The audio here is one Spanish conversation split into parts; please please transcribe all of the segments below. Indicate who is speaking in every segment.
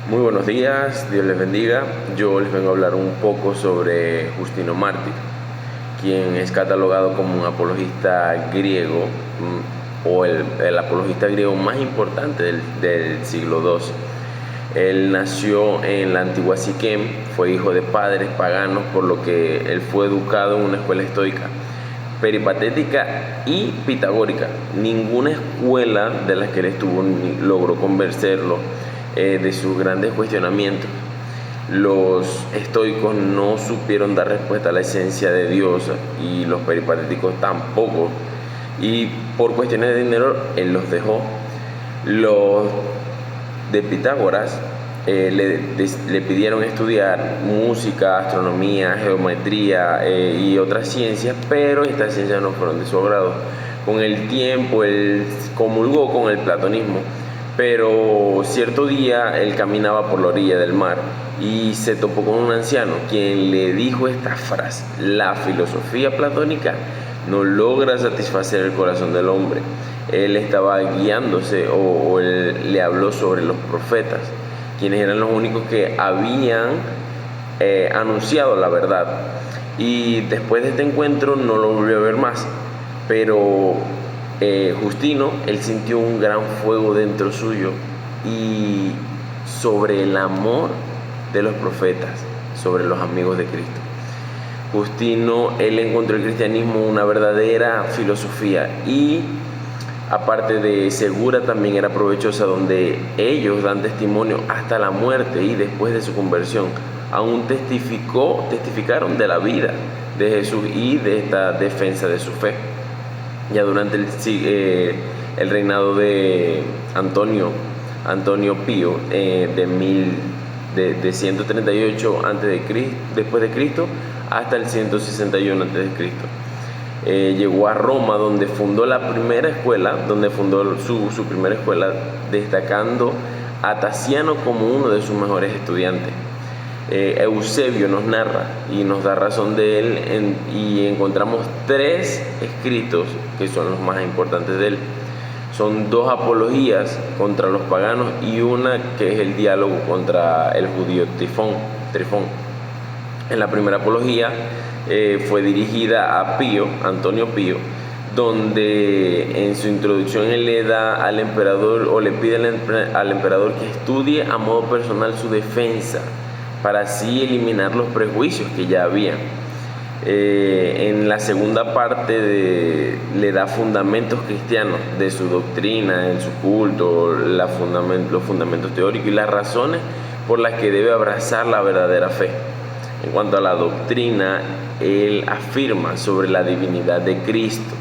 Speaker 1: Muy buenos días, Dios les bendiga. Yo les vengo a hablar un poco sobre Justino Mártir, quien es catalogado como un apologista griego o el apologista griego más importante del siglo II. Él nació en la antigua Siquem, fue hijo de padres paganos, por lo que él fue educado en una escuela estoica, peripatética y pitagórica. Ninguna escuela de las que él estuvo logró convencerlo de sus grandes cuestionamientos. Los estoicos no supieron dar respuesta a la esencia de Dios y los peripatéticos tampoco. Y por cuestiones de dinero, él los dejó. Los de Pitágoras le pidieron estudiar música, astronomía, geometría y otras ciencias, pero estas ciencias no fueron de su agrado. Con el tiempo él comulgó con el platonismo, pero cierto día él caminaba por la orilla del mar y se topó con un anciano quien le dijo esta frase: la filosofía platónica no logra satisfacer el corazón del hombre. Él estaba guiándose o él le habló sobre los profetas, quienes eran los únicos que habían anunciado la verdad. Y después de este encuentro no lo volvió a ver más, pero Justino, él sintió un gran fuego dentro suyo y sobre el amor de los profetas, sobre los amigos de Cristo. Justino, él encontró el cristianismo una verdadera filosofía y aparte de segura, también era provechosa, donde ellos dan testimonio hasta la muerte y después de su conversión. Aún testificaron de la vida de Jesús y de esta defensa de su fe. Ya durante el reinado de Antonio Pío, de 138 después de Cristo hasta el 161 antes de Cristo. Llegó a Roma, donde fundó su primera escuela, destacando a Tasiano como uno de sus mejores estudiantes. Eusebio nos narra y nos da razón de él y encontramos 3 escritos que son los más importantes de él. Son 2 apologías contra los paganos y una que es el diálogo contra el judío Trifón. En la primera apología fue dirigida a Antonio Pío, donde en su introducción él le da al emperador o le pide al emperador que estudie a modo personal su defensa, para así eliminar los prejuicios que ya había. En la segunda parte le da fundamentos cristianos de su doctrina, en su culto, los fundamentos teóricos y las razones por las que debe abrazar la verdadera fe. En cuanto a la doctrina, él afirma sobre la divinidad de Cristo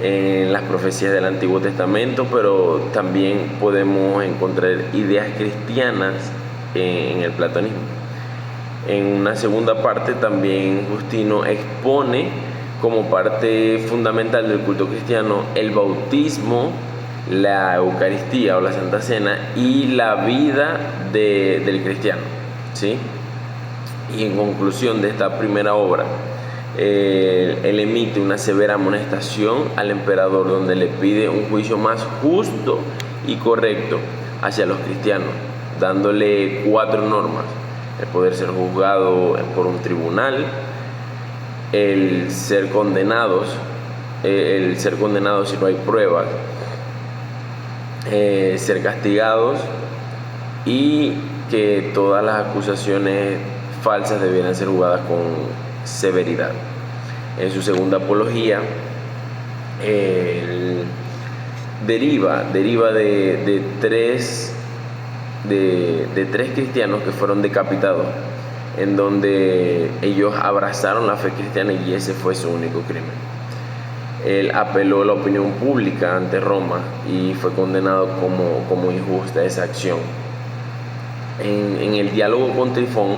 Speaker 1: en las profecías del Antiguo Testamento, pero también podemos encontrar ideas cristianas en el platonismo. En una segunda parte también Justino expone como parte fundamental del culto cristiano el bautismo, la Eucaristía o la Santa Cena y la vida del cristiano, ¿sí? Y en conclusión de esta primera obra, él emite una severa amonestación al emperador, donde le pide un juicio más justo y correcto hacia los cristianos, dándole 4 normas: el poder ser juzgado por un tribunal, el ser condenados si no hay pruebas, ser castigados y que todas las acusaciones falsas debieran ser juzgadas con severidad. En su segunda apología, deriva de tres cristianos que fueron decapitados, en donde ellos abrazaron la fe cristiana y ese fue su único crimen. Él apeló a la opinión pública ante Roma y fue condenado como injusta esa acción. En el diálogo con Trifón,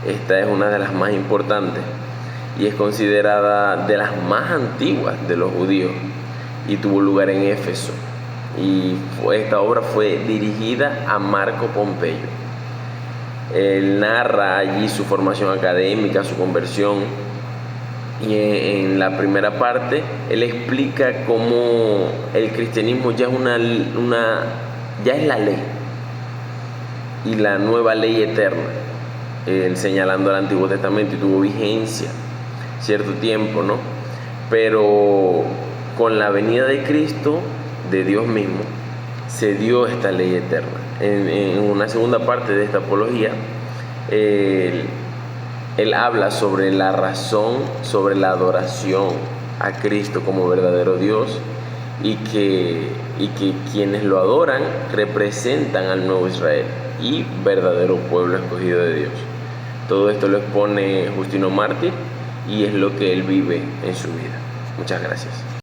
Speaker 1: esta es una de las más importantes y es considerada de las más antiguas de los judíos y tuvo lugar en Éfeso. Y esta obra fue dirigida a Marco Pompeyo. Él narra allí su formación académica, su conversión, y en la primera parte él explica cómo el cristianismo ya es la ley. y la nueva ley eterna, señalando al Antiguo Testamento, y tuvo vigencia cierto tiempo, ¿no? Pero con la venida de Cristo, de Dios mismo, se dio esta ley eterna. En una segunda parte de esta apología, él habla sobre la razón, sobre la adoración a Cristo como verdadero Dios, y que quienes lo adoran representan al nuevo Israel y verdadero pueblo escogido de Dios. Todo esto lo expone Justino Mártir y es lo que él vive en su vida. Muchas gracias.